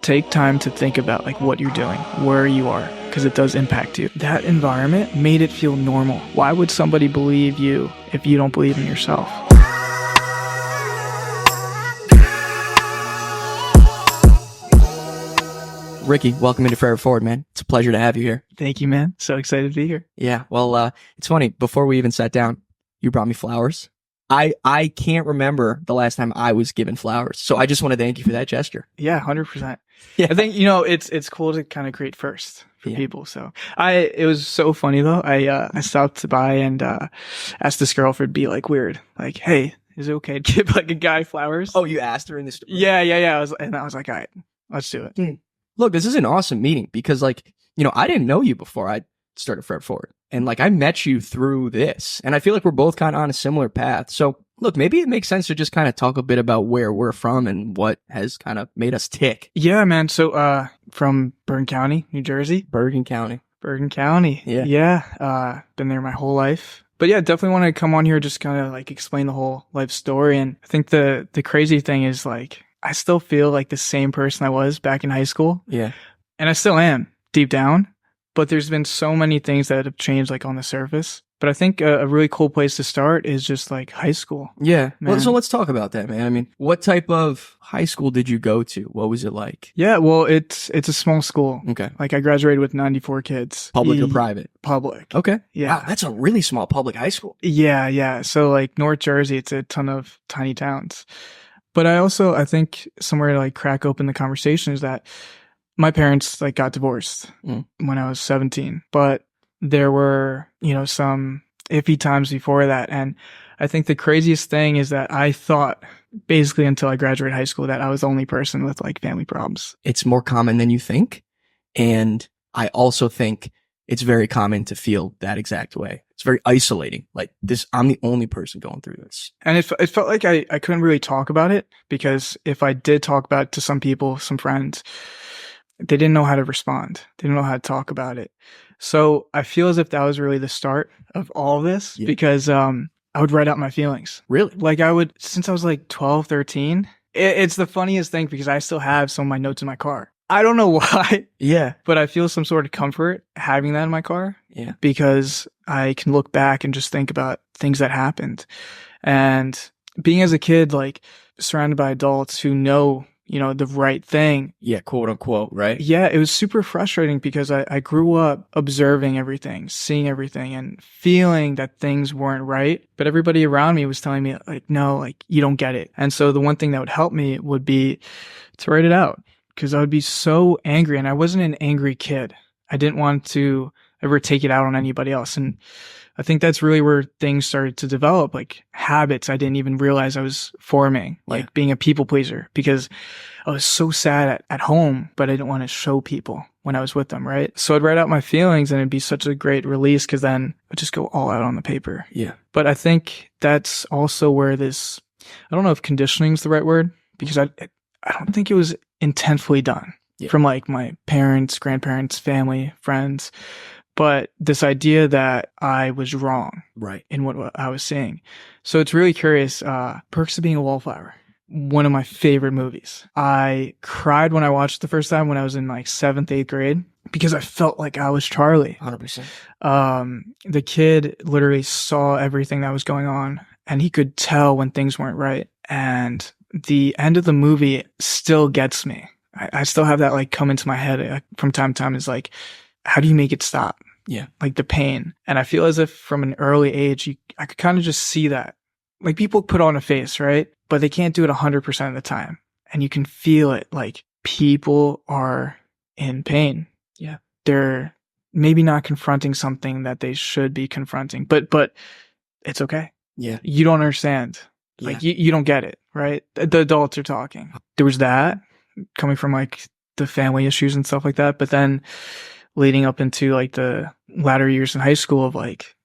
take time to think about like what you're doing, where you are, because it does impact you. That environment made it feel normal. Why would somebody believe you if you don't believe in yourself? Ricky, welcome into Forever Forward, man. It's a pleasure to have you here. Thank you, man. So excited to be here. Yeah, well, it's funny. Before we even sat down, you brought me flowers. I can't remember the last time I was given flowers, so I just want to thank you for that gesture. Yeah, 100%. Yeah. I think, it's cool to kind of create first for people. So it was so funny though. I stopped by and asked this girl if it'd be like weird, like, hey, is it okay to give like a guy flowers? Oh, you asked her in the store? Yeah. I was like, all right, let's do it. Look, this is an awesome meeting because, like, I didn't know you before I started Forever Forward. And, like, I met you through this. And I feel like we're both kind of on a similar path. So, look, maybe it makes sense to just kind of talk a bit about where we're from and what has kind of made us tick. Yeah, man. So, from Bergen County, New Jersey. Bergen County. Yeah. Yeah. Been there my whole life. But yeah, definitely want to come on here, just kind of like explain the whole life story. And I think the crazy thing is like, I still feel like the same person I was back in high school. Yeah. And I still am deep down, but there's been so many things that have changed like on the surface. But I think a really cool place to start is just like high school. Yeah. Man. Well, so let's talk about that, man. I mean, what type of high school did you go to? What was it like? Yeah, well, it's a small school. Okay. Like I graduated with 94 kids. Public or private? Public. Okay. Yeah. Wow, that's a really small public high school. Yeah. So like North Jersey, it's a ton of tiny towns. But I think somewhere to like crack open the conversation is that my parents like got divorced when I was 17, but there were, some iffy times before that. And I think the craziest thing is that I thought basically until I graduated high school that I was the only person with like family problems. It's more common than you think. And I also think it's very common to feel that exact way. It's very isolating. Like this, I'm the only person going through this. And it felt like I couldn't really talk about it because if I did talk about it to some people, some friends, they didn't know how to respond. They didn't know how to talk about it. So I feel as if that was really the start of all of this because I would write out my feelings. Really? Like I would, since I was like 12, 13. It's the funniest thing because I still have some of my notes in my car. I don't know why. Yeah. But I feel some sort of comfort having that in my car. Yeah. Because I can look back and just think about things that happened. And being as a kid, like surrounded by adults who know, the right thing. Yeah, quote unquote, right? Yeah, it was super frustrating because I grew up observing everything, seeing everything and feeling that things weren't right. But everybody around me was telling me like, no, like you don't get it. And so the one thing that would help me would be to write it out. Because I would be so angry, and I wasn't an angry kid. I didn't want to ever take it out on anybody else. And I think that's really where things started to develop, like habits I didn't even realize I was forming, like being a people pleaser, because I was so sad at home, but I didn't want to show people when I was with them, right? So I'd write out my feelings, and it'd be such a great release because then I'd just go all out on the paper. Yeah. But I think that's also where this, I don't know if conditioning is the right word, because I don't think it was intentfully done from like my parents, grandparents, family, friends. But this idea that I was wrong in what I was seeing. So it's really curious. Perks of Being a Wallflower, one of my favorite movies. I cried when I watched it the first time when I was in like 7th, 8th grade because I felt like I was Charlie. 100%. The kid literally saw everything that was going on and he could tell when things weren't right. And the end of the movie still gets me. I still have that like come into my head from time to time is like, how do you make it stop? Yeah. Like the pain. And I feel as if from an early age, I could kind of just see that. Like people put on a face, right? But they can't do it 100% of the time. And you can feel it. Like people are in pain. Yeah. They're maybe not confronting something that they should be confronting, but it's okay. Yeah. You don't understand. Yeah. Like you don't get it, right? The adults are talking. There was that coming from like the family issues and stuff like that. But then leading up into like the latter years in high school of like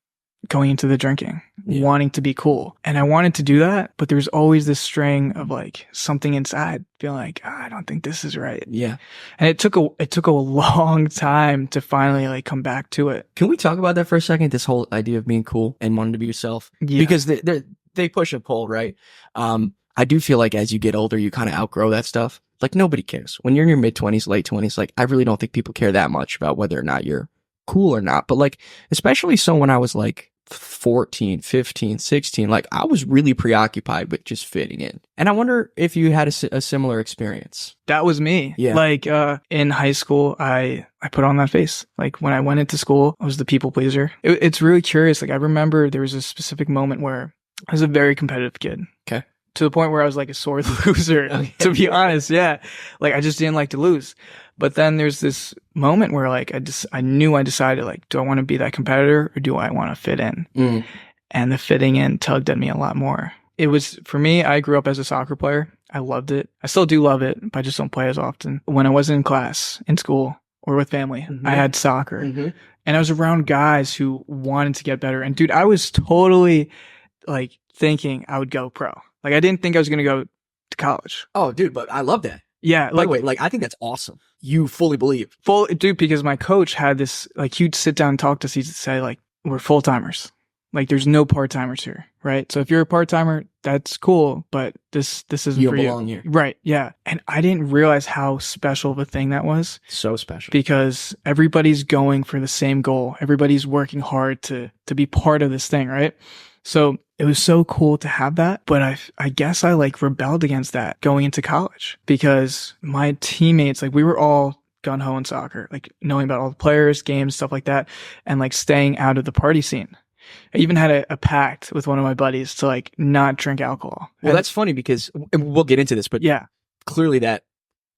going into the drinking, wanting to be cool. And I wanted to do that, but there's always this string of like something inside feeling like, I don't think this is right. Yeah. And it took a long time to finally like come back to it. Can we talk about that for a second? This whole idea of being cool and wanting to be yourself. Yeah. Because they push and pull, right? I do feel like as you get older, you kind of outgrow that stuff. Like nobody cares. When you're in your mid-20s, late 20s, like I really don't think people care that much about whether or not you're cool or not. But like, especially so when I was like 14, 15, 16, like I was really preoccupied with just fitting in. And I wonder if you had a similar experience. That was me. Yeah. Like, in high school, I put on that face. Like when I went into school, I was the people pleaser. It's really curious. Like I remember there was a specific moment where I was a very competitive kid. Okay. To the point where I was like a sore loser, to be honest. Yeah. Like I just didn't like to lose. But then there's this moment where like I knew I decided like, do I want to be that competitor or do I want to fit in? Mm. And the fitting in tugged at me a lot more. It was, for me, I grew up as a soccer player. I loved it. I still do love it, but I just don't play as often. When I was in class, in school, or with family, I had soccer. And I was around guys who wanted to get better. And dude, I was totally like thinking I would go pro. Like I didn't think I was going to go to college. Oh, dude, but I love that. Yeah. By the way, like I think that's awesome. You fully believe. Dude, because my coach had this, like he'd sit down and talk to us. He'd say like, we're full timers. Like there's no part timers here, right? So if you're a part timer, that's cool, but this isn't You for don't you. belong here. Right? Yeah. And I didn't realize how special of a thing that was So special. because everybody's going for the same goal. Everybody's working hard to be part of this thing, right? So it was so cool to have that, but I guess I like rebelled against that going into college because my teammates, like we were all gung ho in soccer, like knowing about all the players, games, stuff like that, and like staying out of the party scene. I even had a pact with one of my buddies to like not drink alcohol. Well, that's funny because and we'll get into this, but yeah, clearly that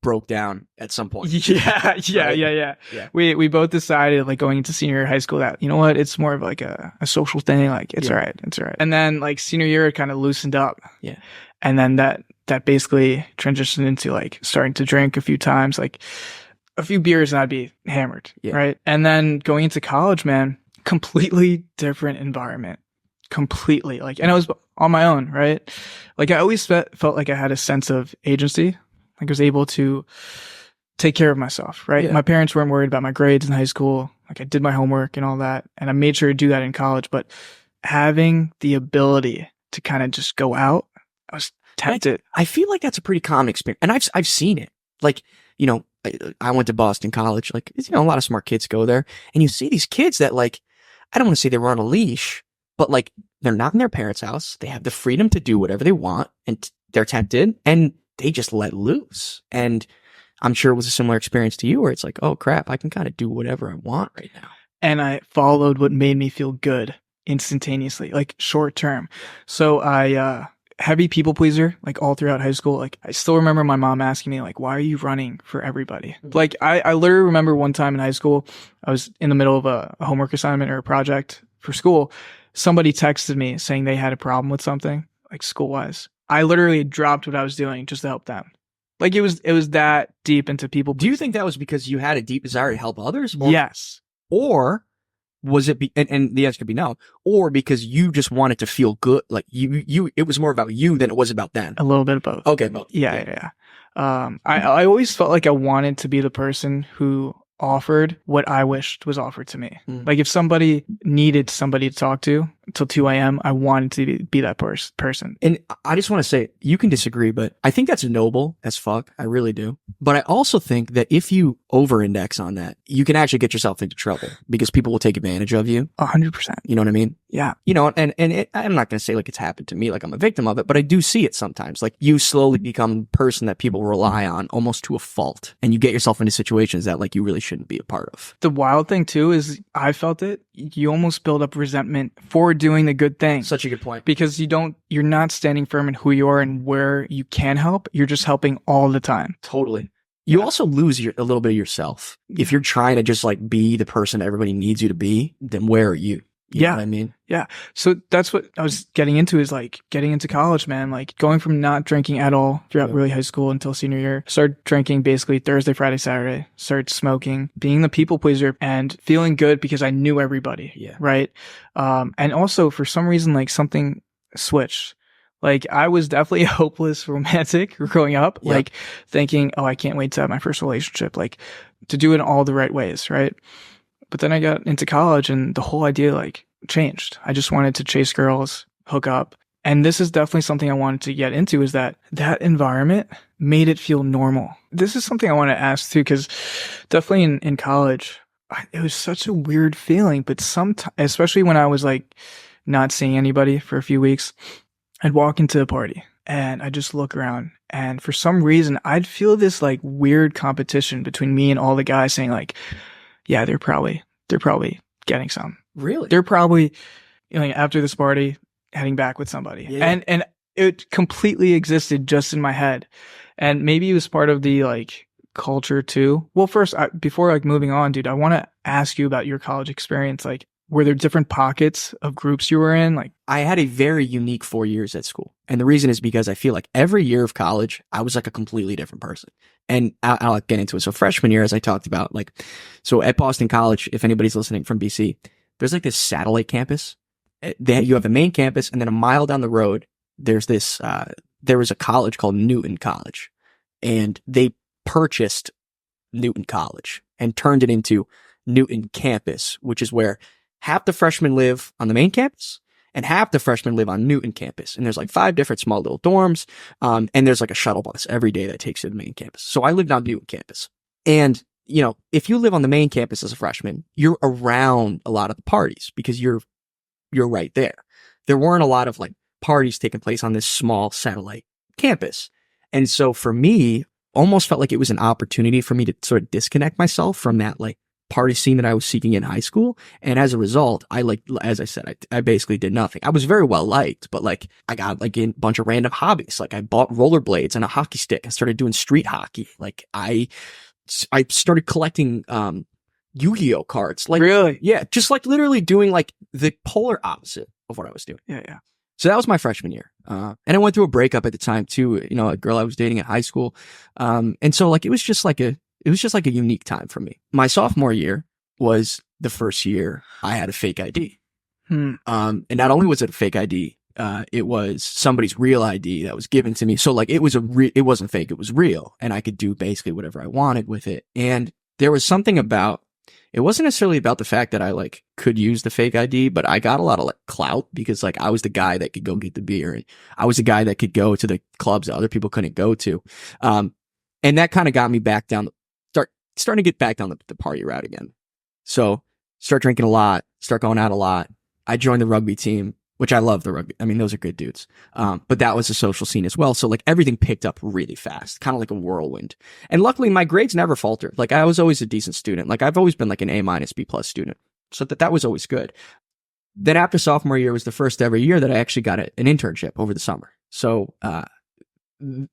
broke down at some point. Yeah. Yeah. We both decided like going into senior year of high school that, you know what, it's more of like a social thing. Like it's all right. It's all right. And then like senior year, it kind of loosened up. Yeah. And then that basically transitioned into like starting to drink a few times, like a few beers and I'd be hammered. Yeah. Right. And then going into college, man, completely different environment. Completely. Like, and I was on my own, right? Like I always felt like I had a sense of agency. Like I was able to take care of myself, right? Yeah. My parents weren't worried about my grades in high school. Like I did my homework and all that. And I made sure to do that in college. But having the ability to kind of just go out, I was tempted. I feel like that's a pretty common experience. And I've seen it. Like, you know, I went to Boston College. Like, you know, a lot of smart kids go there. And you see these kids that like, I don't want to say they were on a leash, but like they're not in their parents' house. They have the freedom to do whatever they want and they're tempted and they just let loose. And I'm sure it was a similar experience to you where it's like, oh crap, I can kind of do whatever I want right now. And I followed what made me feel good instantaneously, like short term. So I, heavy people pleaser, like all throughout high school. Like I still remember my mom asking me like, why are you running for everybody? Like I literally remember one time in high school, I was in the middle of a homework assignment or a project for school. Somebody texted me saying they had a problem with something like school wise. I literally dropped what I was doing just to help them. Like it was that deep into people. Do you think that was because you had a deep desire to help others? Yes. Or was it and the answer could be no, or because you just wanted to feel good? Like it was more about you than it was about them. A little bit of both. Okay. Both. Yeah. I always felt like I wanted to be the person who offered what I wished was offered to me. Like if somebody needed somebody to talk to until 2 a.m., I wanted to be that person. And I just want to say, you can disagree, but I think that's noble as fuck. I really do. But I also think that if you over-index on that, you can actually get yourself into trouble because people will take advantage of you. 100%. You know what I mean? Yeah. You know, and I'm not going to say like it's happened to me, like I'm a victim of it, but I do see it sometimes. Like you slowly become a person that people rely on almost to a fault. And you get yourself into situations that like you really shouldn't be a part of. The wild thing too is I felt it. You almost build up resentment for doing the good thing. Such a good point. Because you're not standing firm in who you are and where you can help. You're just helping all the time. Totally. You also lose a little bit of yourself. If you're trying to just like be the person everybody needs you to be, then where are you? You know what I mean? Yeah. So that's what I was getting into is like getting into college, man. Like going from not drinking at all throughout really high school until senior year, started drinking basically Thursday, Friday, Saturday, started smoking, being the people pleaser and feeling good because I knew everybody. Yeah. Right. And also for some reason, like something switched. Like I was definitely a hopeless romantic growing up, like thinking, oh, I can't wait to have my first relationship, like to do it in all the right ways. Right. But then I got into college and the whole idea like changed. I just wanted to chase girls, hook up, And this is definitely something I wanted to get into, is that environment made it feel normal. This is something I want to ask too, because definitely in college, it was such a weird feeling, but sometimes, especially when I was like not seeing anybody for a few weeks, I'd walk into a party and I'd just look around, and for some reason I'd feel this like weird competition between me and all the guys saying like, yeah, they're probably getting some. Really? They're probably, after this party, heading back with somebody. Yeah. And it completely existed just in my head. And maybe it was part of the like culture too. Well, first, before like moving on, dude, I want to ask you about your college experience. Like, were there different pockets of groups you were in? Like, I had a very unique 4 years at school. And the reason is because I feel like every year of college, I was like a completely different person. And I'll get into it. So freshman year, as I talked about, like, so at Boston College, if anybody's listening from BC, there's like this satellite campus. You have a main campus, and then a mile down the road, there's this, there was a college called Newton College, and they purchased Newton College and turned it into Newton Campus, which is where half the freshmen live on the main campus and half the freshmen live on Newton campus. And there's like 5 different small little dorms. And there's like a shuttle bus every day that takes you to the main campus. So I lived on Newton campus. And, if you live on the main campus as a freshman, you're around a lot of the parties because you're right there. There weren't a lot of like parties taking place on this small satellite campus. And so for me, almost felt like it was an opportunity for me to sort of disconnect myself from that like party scene that I was seeking in high school. And as a result, as I said, I basically did nothing. I was very well liked, but like I got like in a bunch of random hobbies. Like I bought rollerblades and a hockey stick and started doing street hockey. Like I started collecting, Yu-Gi-Oh cards. Like, really? yeah, just like literally doing like the polar opposite of what I was doing. Yeah, yeah. So that was my freshman year. And I went through a breakup at the time too, a girl I was dating in high school. And so like, it was just like a unique time for me. My sophomore year was the first year I had a fake ID. And not only was it a fake ID, it was somebody's real ID that was given to me. So like, it wasn't fake, it was real. And I could do basically whatever I wanted with it. And there was something about, it wasn't necessarily about the fact that I like could use the fake ID, but I got a lot of like clout because like I was the guy that could go get the beer, and I was the guy that could go to the clubs that other people couldn't go to. And that kind of got me back down, starting to get back down the party route again. So start drinking a lot, start going out a lot. I joined the rugby team, which I love the rugby. I mean, those are good dudes. But that was a social scene as well. So like everything picked up really fast, kind of like a whirlwind. And luckily my grades never faltered. Like I was always a decent student. Like I've always been like an A- B+ student. So that was always good. Then after sophomore year was the first ever year that I actually got an internship over the summer. So,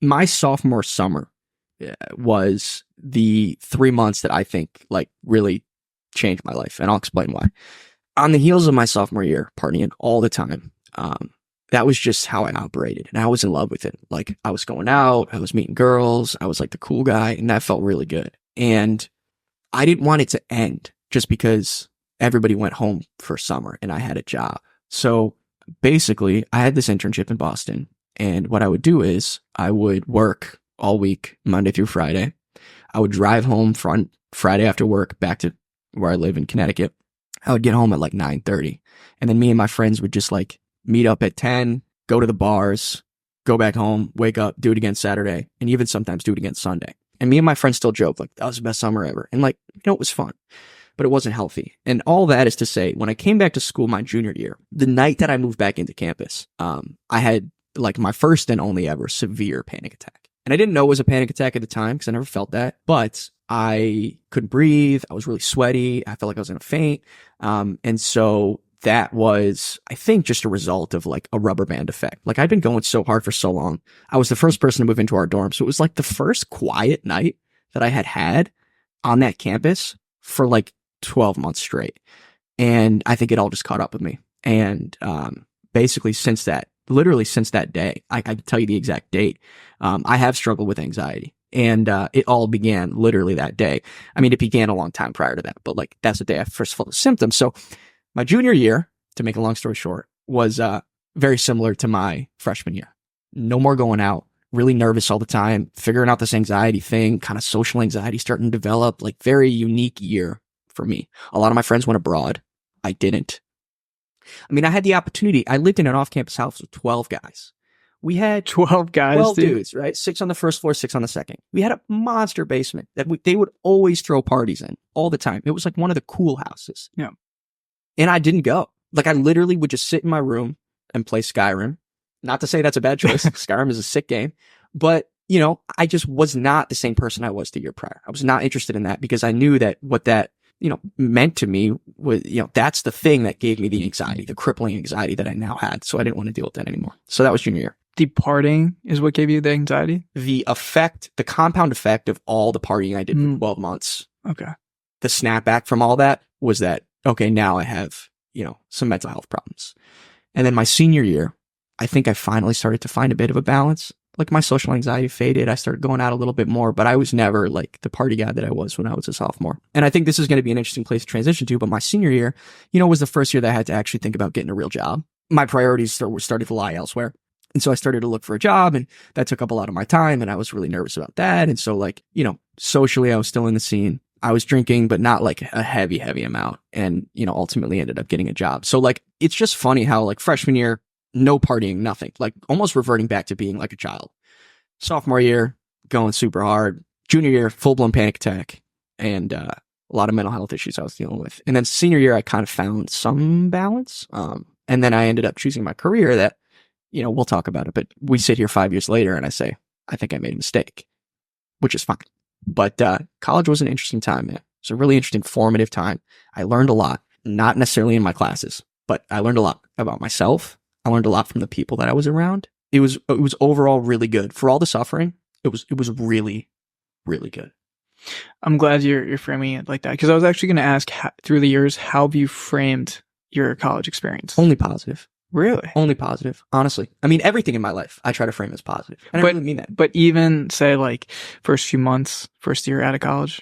my sophomore summer was the 3 months that I think like really changed my life. And I'll explain why. On the heels of my sophomore year, partying all the time, that was just how I operated. And I was in love with it. Like I was going out, I was meeting girls, I was like the cool guy, and that felt really good. And I didn't want it to end just because everybody went home for summer and I had a job. So basically, I had this internship in Boston. And what I would do is I would work all week, Monday through Friday. I would drive home Friday after work back to where I live in Connecticut. I would get home at like 9:30, and then me and my friends would just like meet up at 10, go to the bars, go back home, wake up, do it again Saturday, and even sometimes do it again Sunday. And me and my friends still joke like that was the best summer ever. And like, it was fun, but it wasn't healthy. And all that is to say, when I came back to school my junior year, the night that I moved back into campus, I had like my first and only ever severe panic attack. And I didn't know it was a panic attack at the time because I never felt that, but I couldn't breathe. I was really sweaty. I felt like I was in a faint. And so that was, I think, just a result of like a rubber band effect. Like I'd been going so hard for so long. I was the first person to move into our dorm. So it was like the first quiet night that I had on that campus for like 12 months straight. And I think it all just caught up with me. And, basically literally since that day, I can tell you the exact date. I have struggled with anxiety. And it all began literally that day. I mean, it began a long time prior to that, but like that's the day I first felt the symptoms. So my junior year, to make a long story short, was very similar to my freshman year. No more going out, really nervous all the time, figuring out this anxiety thing, kind of social anxiety starting to develop, like very unique year for me. A lot of my friends went abroad. I didn't. I mean, I had the opportunity. I lived in an off-campus house with 12 guys. We had 12 guys, 12 dude. dudes, right? 6 on the first floor, 6 on the second. We had a monster basement that they would always throw parties in all the time. It was like one of the cool houses. Yeah. And I didn't go. Like, I literally would just sit in my room and play Skyrim. Not to say that's a bad choice. Skyrim is a sick game. But, you know, I just was not the same person I was the year prior. I was not interested in that because I knew that what that, you know, meant to me was, you know, that's the thing that gave me the anxiety, the crippling anxiety that I now had. So I didn't want to deal with that anymore. So that was junior year. The partying is what gave you the anxiety? The effect, the compound effect of all the partying I did for 12 months. Okay. The snapback from all that was that, okay, now I have, you know, some mental health problems. And then my senior year, I think I finally started to find a bit of a balance. Like, my social anxiety faded. I started going out a little bit more, but I was never like the party guy that I was when I was a sophomore. And I think this is going to be an interesting place to transition to. But my senior year, you know, was the first year that I had to actually think about getting a real job. My priorities started to lie elsewhere. And so I started to look for a job, and that took up a lot of my time. And I was really nervous about that. And so, like, you know, socially, I was still in the scene. I was drinking, but not like a heavy amount. And, you know, ultimately ended up getting a job. So, like, it's just funny how, like, freshman year, no partying, nothing, like almost reverting back to being like a child. Sophomore year, going super hard. Junior year, full blown panic attack and a lot of mental health issues I was dealing with. And then senior year, I kind of found some balance. And then I ended up choosing my career that, you know, we'll talk about it, but we sit here 5 years later and I say, I think I made a mistake, which is fine. But college was an interesting time, man. It was a really interesting, formative time. I learned a lot, not necessarily in my classes, but I learned a lot about myself. I learned a lot from the people that I was around. It was overall really good. For all the suffering, it was really, really good. I'm glad you're framing it like that, because I was actually going to ask, through the years, how have you framed your college experience? Only positive. Really? Only positive, honestly. I mean, everything in my life, I try to frame as positive. And I really mean that. But even, say, like, first few months, first year out of college?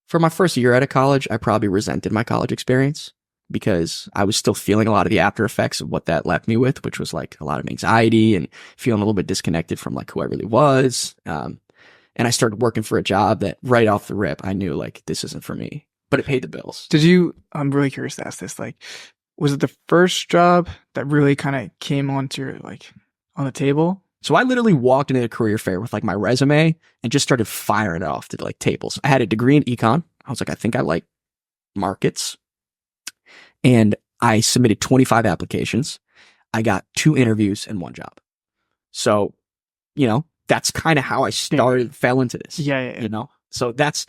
For my first year out of college, I probably resented my college experience because I was still feeling a lot of the after effects of what that left me with, which was like a lot of anxiety and feeling a little bit disconnected from like who I really was. And I started working for a job that right off the rip, I knew like, this isn't for me, but it paid the bills. I'm really curious to ask this, like, was it the first job that really kind of came onto your, like, on the table? So I literally walked into a career fair with like my resume and just started firing it off to like tables. I had a degree in econ. I was like, I think I like markets. And I submitted 25 applications. I got 2 interviews and 1 job. So, you know, that's kind of how I fell into this. Yeah. You know, so that's,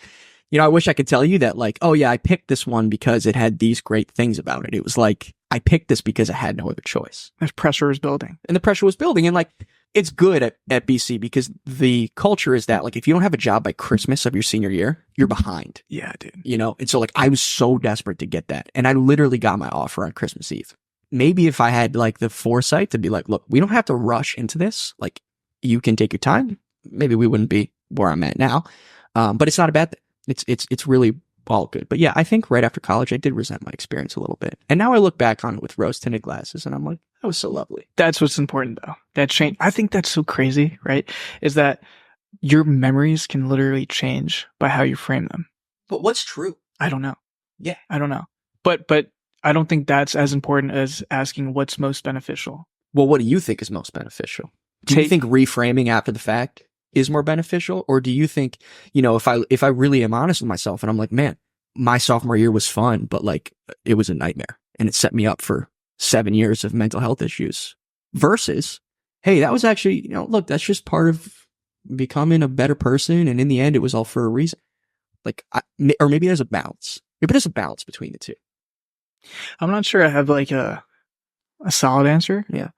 you know, I wish I could tell you that like, oh yeah, I picked this one because it had these great things about it. It was like, I picked this because I had no other choice. The pressure was building. And the pressure was building. And like, it's good at BC because the culture is that like, if you don't have a job by Christmas of your senior year, you're behind. Yeah, dude. You know? And so like, I was so desperate to get that. And I literally got my offer on Christmas Eve. Maybe if I had like the foresight to be like, look, we don't have to rush into this. Like, you can take your time. Maybe we wouldn't be where I'm at now. But it's not a bad thing. It's really all good. But yeah, I think right after college, I did resent my experience a little bit. And now I look back on it with rose tinted glasses and I'm like, that was so lovely. That's what's important though. That change. I think that's so crazy, right? Is that your memories can literally change by how you frame them. But what's true? I don't know. Yeah. I don't know. But I don't think that's as important as asking what's most beneficial. Well, what do you think is most beneficial? Do you think reframing after the fact is more beneficial? Or do you think, you know, if I really am honest with myself and I'm like, man, my sophomore year was fun, but like it was a nightmare and it set me up for 7 years of mental health issues versus, hey, that was actually, you know, look, that's just part of becoming a better person. And in the end, it was all for a reason. Like, or maybe there's a balance. Maybe there's a balance between the two. I'm not sure I have like a solid answer. Yeah.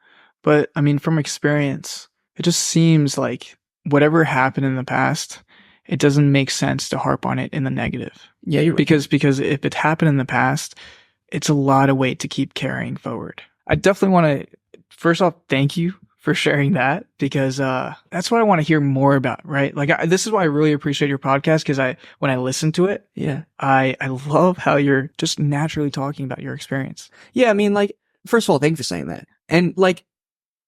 But I mean, from experience, it just seems like whatever happened in the past, it doesn't make sense to harp on it in the negative. Yeah, you're right. Because if it happened in the past, it's a lot of weight to keep carrying forward. I definitely want to, first off, thank you for sharing that, because that's what I want to hear more about, right? Like, this is why I really appreciate your podcast, because when I listen to it, yeah, I love how you're just naturally talking about your experience. Yeah, I mean, like, first of all, thank you for saying that. And like,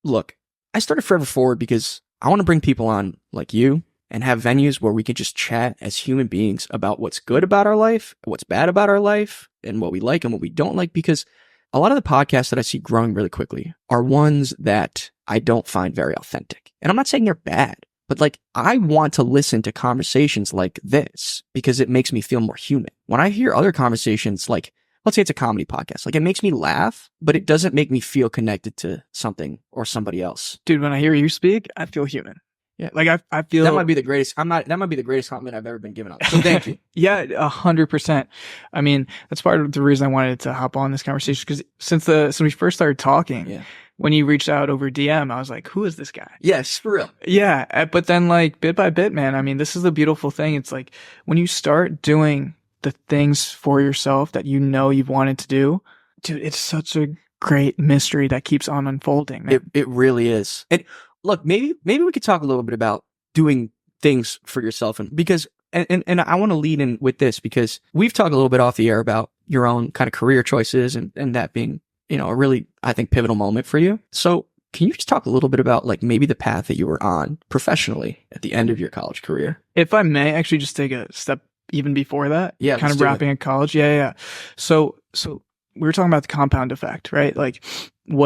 look, I started Forever Forward because I want to bring people on like you and have venues where we can just chat as human beings about what's good about our life, what's bad about our life, and what we like and what we don't like. Because a lot of the podcasts that I see growing really quickly are ones that I don't find very authentic. And I'm not saying they're bad, but like I want to listen to conversations like this because it makes me feel more human. When I hear other conversations, like let's say it's a comedy podcast, like it makes me laugh, but it doesn't make me feel connected to something or somebody else. Dude, when I hear you speak, I feel human. Yeah. Like I feel that might be the greatest. That might be the greatest compliment I've ever been given on. So thank you. Yeah, 100%. I mean, that's part of the reason I wanted to hop on this conversation because since we first started talking, when you reached out over DM, I was like, who is this guy? Yes, for real. Yeah. But then like bit by bit, man, I mean, this is the beautiful thing. It's like when you start doing the things for yourself that you know you've wanted to do, dude, it's such a great mystery that keeps on unfolding, man. It really is. And look, maybe we could talk a little bit about doing things for yourself, and because and I want to lead in with this because we've talked a little bit off the air about your own kind of career choices and that being, you know, a really, I think, pivotal moment for you. So can you just talk a little bit about like maybe the path that you were on professionally at the end of your college career? If I may actually just take a step even before that, kind of wrapping in college. Yeah. So we were talking about the compound effect, right? Like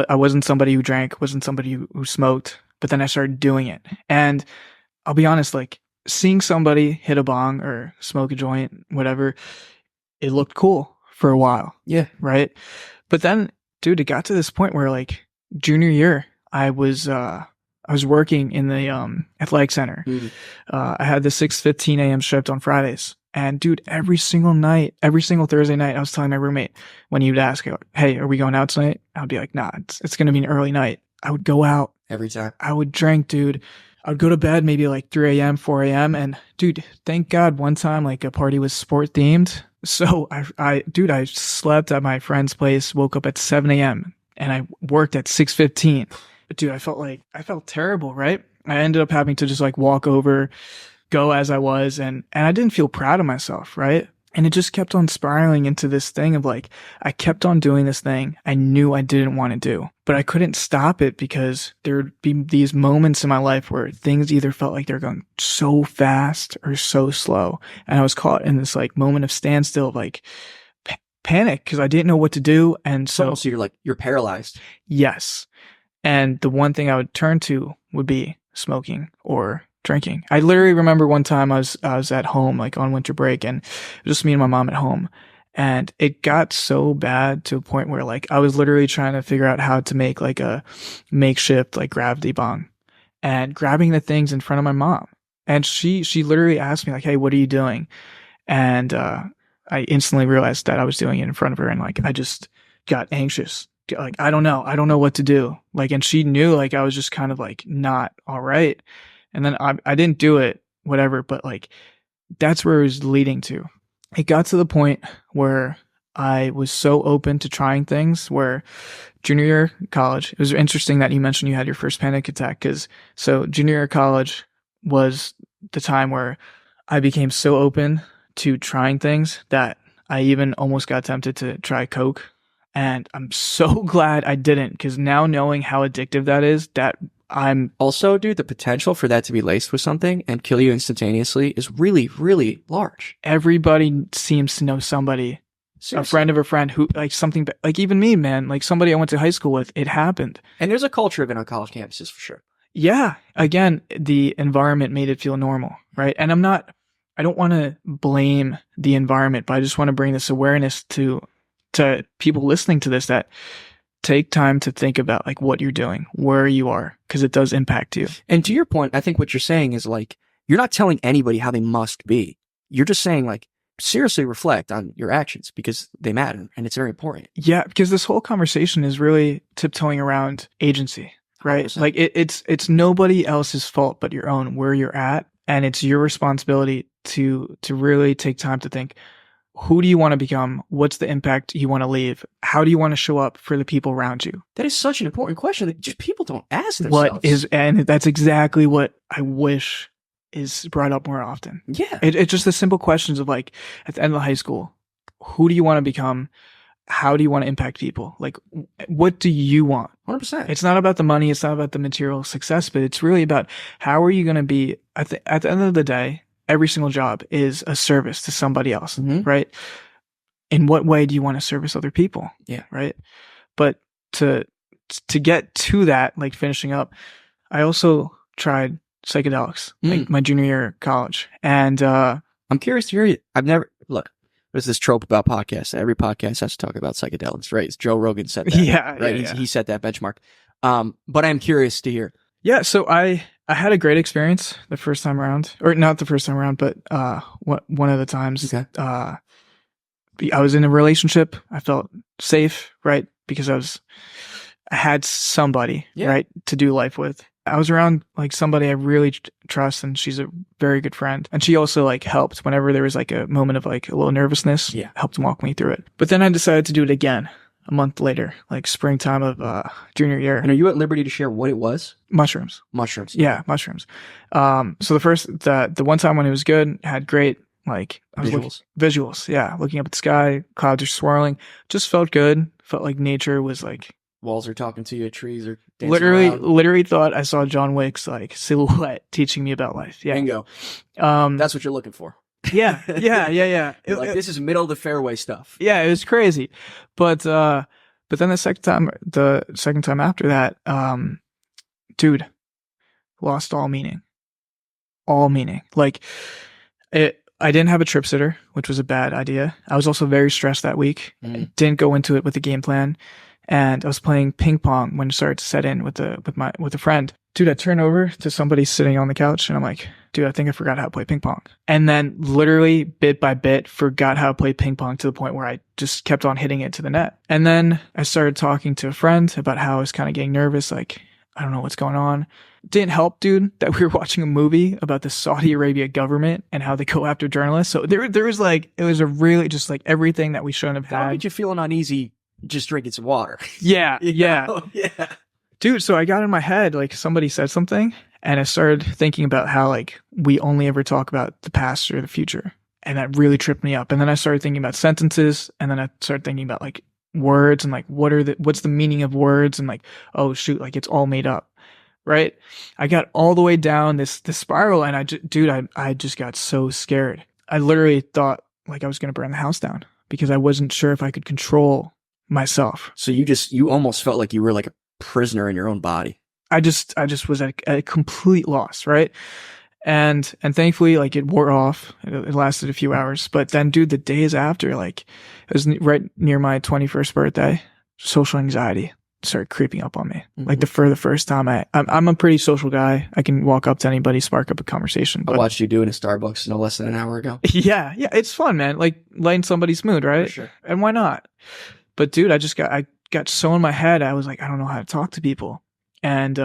I wasn't somebody who drank, wasn't somebody who smoked, but then I started doing it. And I'll be honest, like seeing somebody hit a bong or smoke a joint, whatever, it looked cool for a while. Yeah. Right. But then, dude, it got to this point where like junior year, I was working in the athletic center. Mm-hmm. I had the 6:15 a.m. shift on Fridays. And dude, every single Thursday night, I was telling my roommate when he would ask, hey, are we going out tonight? I would be like, nah, it's going to be an early night. I would go out. Every time. I would drink, dude. I would go to bed maybe like 3 a.m., 4 a.m. And dude, thank God one time like a party was sport themed. So I slept at my friend's place, woke up at 7 a.m. and I worked at 6:15. But dude, I felt terrible, right? I ended up having to just like walk over, go as I was, and I didn't feel proud of myself, right? And it just kept on spiraling into this thing of like, I kept on doing this thing I knew I didn't want to do, but I couldn't stop it because there would be these moments in my life where things either felt like they're going so fast or so slow. And I was caught in this like moment of standstill, like panic because I didn't know what to do. And so you're paralyzed. Yes. And the one thing I would turn to would be smoking or drinking. I literally remember one time I was at home, like on winter break, and it was just me and my mom at home. And it got so bad to a point where like I was literally trying to figure out how to make like a makeshift like gravity bong and grabbing the things in front of my mom. And she literally asked me like, hey, what are you doing? And I instantly realized that I was doing it in front of her, and like I just got anxious. Like I don't know what to do. Like, and she knew like I was just kind of like not all right. And then I didn't do it, whatever, but like that's where it was leading to. It got to the point where I was so open to trying things where junior year college, it was interesting that you mentioned you had your first panic attack so junior year college was the time where I became so open to trying things that I even almost got tempted to try Coke. And I'm so glad I didn't, because now knowing how addictive that is, that I'm also, dude, the potential for that to be laced with something and kill you instantaneously is really, really large. Everybody seems to know somebody, seriously, a friend of a friend who like something like even me, man, like somebody I went to high school with, it happened. And there's a culture of it on college campuses for sure. Yeah. Again, the environment made it feel normal, right? And I don't want to blame the environment, but I just want to bring this awareness to people listening to this, that take time to think about like what you're doing, where you are, because it does impact you. And to your point, I think what you're saying is like, you're not telling anybody how they must be. You're just saying like, seriously reflect on your actions because they matter and it's very important. Yeah, because this whole conversation is really tiptoeing around agency, right? 100%. Like it's nobody else's fault but your own, where you're at. And it's your responsibility to really take time to think, who do you want to become? What's the impact you want to leave? How do you want to show up for the people around you? That is such an important question that just people don't ask themselves. And that's exactly what I wish is brought up more often. Yeah. It's just the simple questions of like, at the end of high school, who do you want to become? How do you want to impact people? Like, what do you want? 100%. It's not about the money. It's not about the material success, but it's really about how are you going to be at the end of the day. Every single job is a service to somebody else, right? In what way do you want to service other people? Yeah. Right. But to get to that, like finishing up, I also tried psychedelics, like my junior year of college. And I'm curious to hear you. I've never look. There's this trope about podcasts. Every podcast has to talk about psychedelics, right? Joe Rogan said that. Yeah, right. yeah. He set that benchmark. But I'm curious to hear. Yeah, so I had a great experience the first time around, or not the first time around, but one of the times. Okay. I was in a relationship. I felt safe, right? Because I had somebody, right, to do life with. I was around like somebody I really trust, and she's a very good friend. And she also like helped whenever there was like a moment of like a little nervousness. Yeah, helped walk me through it. But then I decided to do it again a month later, like springtime of junior year. And are you at liberty to share what it was? Mushrooms. Mushrooms. Yeah, mushrooms. So the one time when it was good, had great like visuals. Yeah, looking up at the sky, clouds are swirling. Just felt good. Felt like nature was like. Walls are talking to you, trees are dancing around. Literally thought I saw John Wick's like silhouette teaching me about life. Yeah. Bingo. That's what you're looking for. Yeah. Like this is middle of the fairway stuff. Yeah, it was crazy. But then the second time after that, dude, lost all meaning. All meaning. Like I didn't have a trip sitter, which was a bad idea. I was also very stressed that week. Didn't go into it with a game plan. And I was playing ping pong when it started to set in with a friend. Dude, I turn over to somebody sitting on the couch and I'm like, dude, I think I forgot how to play ping pong. And then literally bit by bit forgot how to play ping pong to the point where I just kept on hitting it to the net. And then I started talking to a friend about how I was kind of getting nervous. Like, I don't know what's going on. Didn't help, dude, that we were watching a movie about the Saudi Arabia government and how they go after journalists. So there was like, it was a really just like everything that we shouldn't have had. How made you feeling uneasy? Just drinking some water. Yeah. Yeah. Dude, so I got in my head, like somebody said something and I started thinking about how like we only ever talk about the past or the future. And that really tripped me up. And then I started thinking about sentences and then I started thinking about like words and like what's the meaning of words and like, oh shoot, like it's all made up. Right. I got all the way down this spiral and I just got so scared. I literally thought like I was going to burn the house down because I wasn't sure if I could control myself. So you almost felt like you were like a prisoner in your own body. I just was at a complete loss, right? And thankfully, like it wore off. It lasted a few hours, but then, dude, the days after, like it was right near my 21st birthday, social anxiety started creeping up on me. Mm-hmm. Like for the first time, I'm a pretty social guy. I can walk up to anybody, spark up a conversation. I watched you do it in a Starbucks no less than an hour ago. Yeah, it's fun, man. Like lighten somebody's mood, right? For sure. And why not? But dude, I got so in my head, I was like, I don't know how to talk to people. And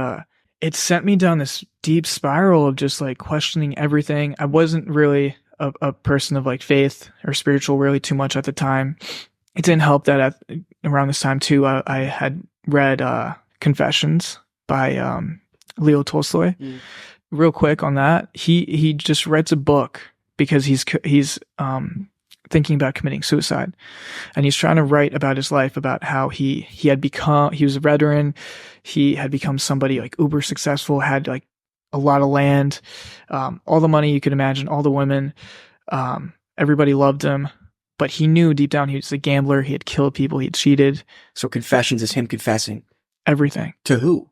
it sent me down this deep spiral of just like questioning everything. I wasn't really a person of like faith or spiritual really too much at the time. It didn't help that around this time too, I had read Confessions by Leo Tolstoy. Real quick on that, he just writes a book because he's thinking about committing suicide. And he's trying to write about his life, about how he was a veteran. He had become somebody like uber successful, had like a lot of land, all the money you could imagine, all the women, everybody loved him. But he knew deep down he was a gambler. He had killed people. He had cheated. So Confessions is him confessing everything. To who?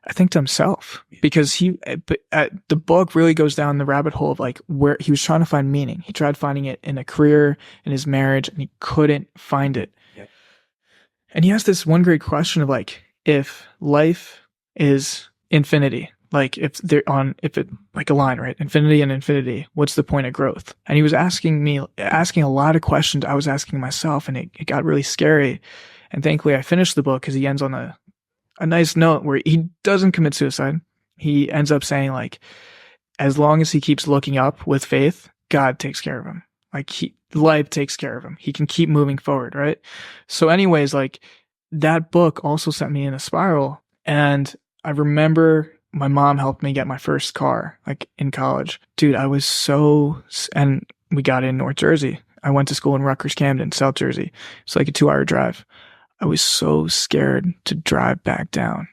I think to himself, because the book really goes down the rabbit hole of like where he was trying to find meaning. He tried finding it in a career, in his marriage, and he couldn't find it. Yeah. And he asked this one great question of like, if life is infinity, like if it like a line, right? Infinity and infinity, what's the point of growth? And he was asking a lot of questions I was asking myself, and it got really scary. And thankfully I finished the book because he ends on a nice note where he doesn't commit suicide. He ends up saying like, as long as he keeps looking up with faith, God takes care of him. Like life takes care of him. He can keep moving forward. Right. So anyways, like that book also sent me in a spiral. And I remember my mom helped me get my first car, like in college. Dude, and we got in North Jersey. I went to school in Rutgers, Camden, South Jersey. It's like a 2-hour drive. I was so scared to drive back down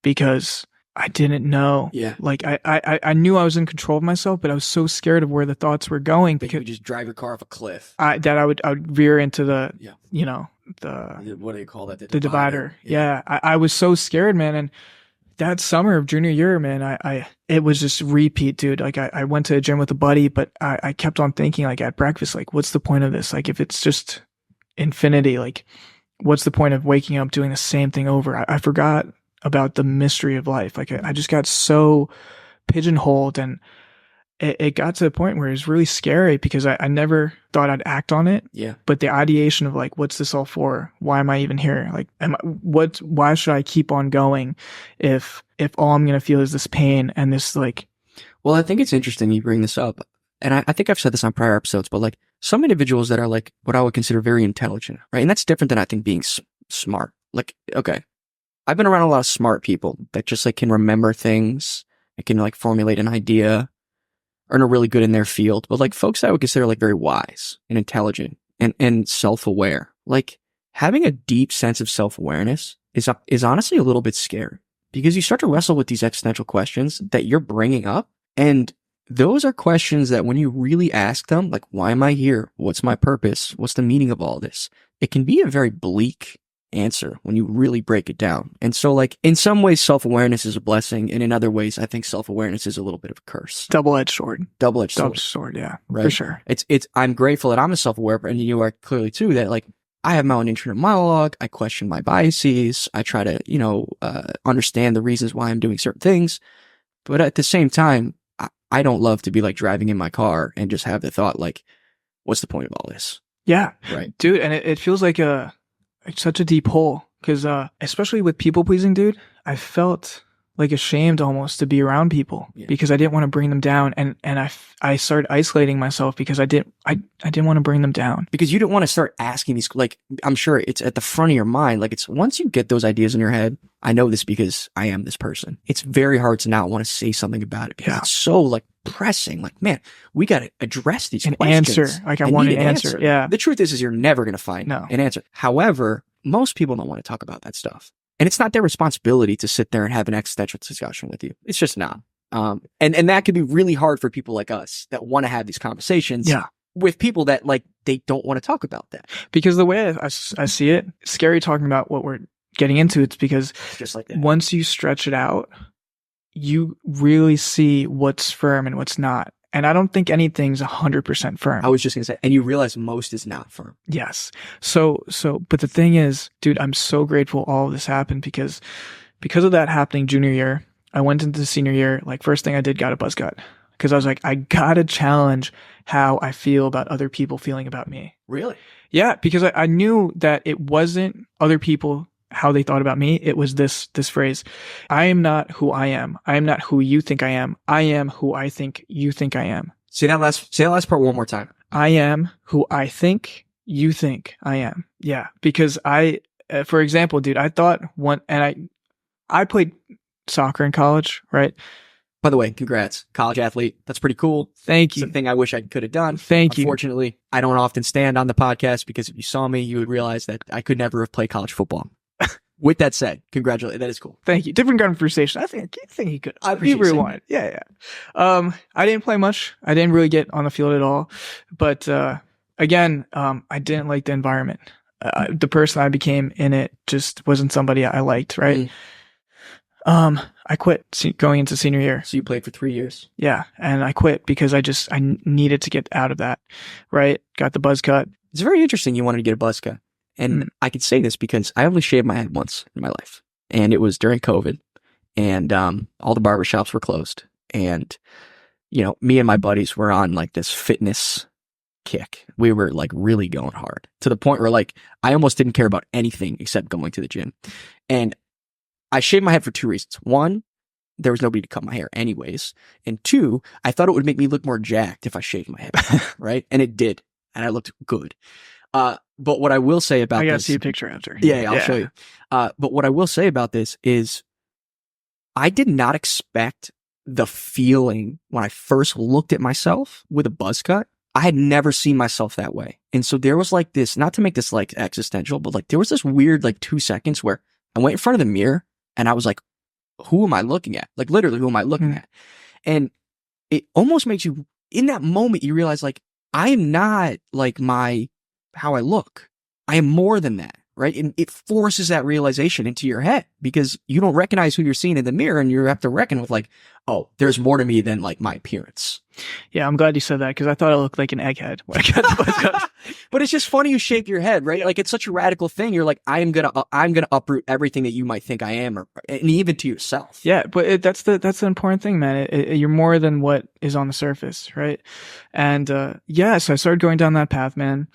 because I didn't know. Yeah. Like I knew I was in control of myself, but I was so scared of where the thoughts were going. Because you just drive your car off a cliff. I would veer into the, What do you call that? the divider. Yeah. I was so scared, man. And that summer of junior year, man, it was just repeat, dude. Like I went to a gym with a buddy, but I kept on thinking like at breakfast, like, what's the point of this? Like if it's just infinity, like what's the point of waking up doing the same thing over? I forgot about the mystery of life. Like I just got so pigeonholed, and it got to the point where it was really scary because I never thought I'd act on it. Yeah. But the ideation of like, what's this all for? Why am I even here? Like, why should I keep on going if all I'm going to feel is this pain and this like. Well, I think it's interesting you bring this up. And I think I've said this on prior episodes, but like some individuals that are like what I would consider very intelligent, right? And that's different than I think being smart. Like, okay, I've been around a lot of smart people that just like can remember things and can like formulate an idea, are really good in their field, but like folks I would consider like very wise and intelligent and self-aware. Like having a deep sense of self-awareness is honestly a little bit scary because you start to wrestle with these existential questions that you're bringing up. And those are questions that when you really ask them, like, why am I here? What's my purpose? What's the meaning of all this? It can be a very bleak answer when you really break it down. And so like in some ways self-awareness is a blessing, and in other ways I think self-awareness is a little bit of a curse. Double-edged sword. Double-edged sword, yeah, right? For sure. It's I'm grateful that I'm a self-aware, and you are clearly too, that like I have my own internal monologue, I question my biases, I try to, understand the reasons why I'm doing certain things, but at the same time I don't love to be like driving in my car and just have the thought like, what's the point of all this? Yeah. Right. Dude, and it feels like such a deep hole because especially with people pleasing, dude, I felt like ashamed almost to be around people because I didn't want to bring them down, and I started isolating myself because I didn't want to bring them down, because you didn't want to start asking these, like, I'm sure it's at the front of your mind, like it's once you get those ideas in your head. I know this because I am this person. It's very hard to not want to say something about it because it's so like pressing. Like, man, we got to address these questions. Answer. Like I want an answer. Yeah. The truth is you're never going to find an answer. However, most people don't want to talk about that stuff. And it's not their responsibility to sit there and have an existential discussion with you. It's just not. And that can be really hard for people like us that want to have these conversations with people that like, they don't want to talk about that. Because the way I see it, it's scary talking about what we're getting into. It's because just like that. Once you stretch it out, you really see what's firm and what's not. And I don't think anything's 100% firm. I was just going to say, and you realize most is not firm. Yes. So, but the thing is, dude, I'm so grateful all of this happened because of that happening junior year, I went into senior year, like first thing I did, got a buzz cut. Because I was like, I gotta challenge how I feel about other people feeling about me. Really? Yeah, because I knew that it wasn't other people how they thought about me. It was this phrase: I am not who I am. I am not who you think I am. I am who I think you think I am. Say that last part one more time. I am who I think you think I am. Yeah, because for example, dude, I thought I played soccer in college, right? By the way, congrats, college athlete. That's pretty cool. Thank you. It's a thing I wish I could have done. Thank you. Unfortunately, I don't often stand on the podcast because if you saw me, you would realize that I could never have played college football. With that said, congratulations. That is cool. Thank you. Different conversation. I think he could. I appreciate it. Wanted. Yeah. I didn't play much. I didn't really get on the field at all. But again, I didn't like the environment. The person I became in it just wasn't somebody I liked. Right. I quit going into senior year. So you played for 3 years. Yeah, and I quit because I needed to get out of that. Right. Got the buzz cut. It's very interesting. You wanted to get a buzz cut. And I can say this because I only shaved my head once in my life, and it was during COVID, and all the barbershops were closed, and me and my buddies were on like this fitness kick. We were like really going hard to the point where like I almost didn't care about anything except going to the gym. And I shaved my head for two reasons. One, there was nobody to cut my hair anyways, and two, I thought it would make me look more jacked if I shaved my head, right? And it did, and I looked good. But what I will say about this... I gotta see a picture after. Yeah, I'll show you. But what I will say about this is I did not expect the feeling when I first looked at myself with a buzz cut. I had never seen myself that way. And so there was like this, not to make this like existential, but like there was this weird like 2 seconds where I went in front of the mirror and I was like, who am I looking at? Like literally, who am I looking at? And it almost makes you, in that moment, you realize like, I am not like how I look. I am more than that. right? And it forces that realization into your head because you don't recognize who you're seeing in the mirror, and you have to reckon with like, oh, there's more to me than like my appearance. Yeah, I'm glad you said that because I thought I looked like an egghead when I got the buzz cut. But it's just funny you shake your head, right? Like it's such a radical thing. You're like, I'm gonna uproot everything that you might think I am, and even to yourself. Yeah, but that's the important thing, man. You're more than what is on the surface, right? And so I started going down that path, man,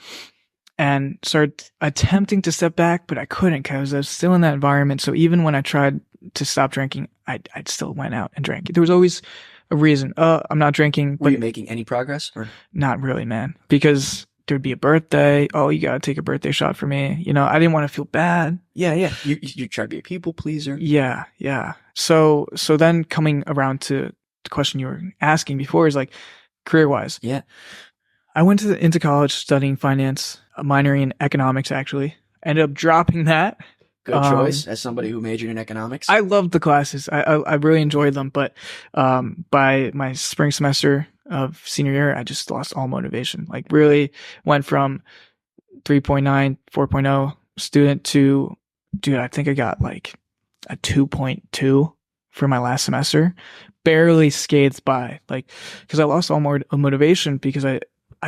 and started attempting to step back, but I couldn't because I was still in that environment. So even when I tried to stop drinking, I still went out and drank. There was always a reason. I'm not drinking. Were you making any progress? Or? Not really, man, because there'd be a birthday. Oh, you gotta take a birthday shot for me. You know, I didn't want to feel bad. Yeah. You try to be a people pleaser. Yeah. So then coming around to the question you were asking before is like career wise. Yeah. I went into college studying finance, minoring in economics, actually. Ended up dropping that. Good choice as somebody who majored in economics. I loved the classes. I really enjoyed them. But by my spring semester of senior year, I just lost all motivation. Like really went from 3.9, 4.0 student to, dude, I think I got like a 2.2 for my last semester. Barely scathed by, like, because I lost all more motivation because I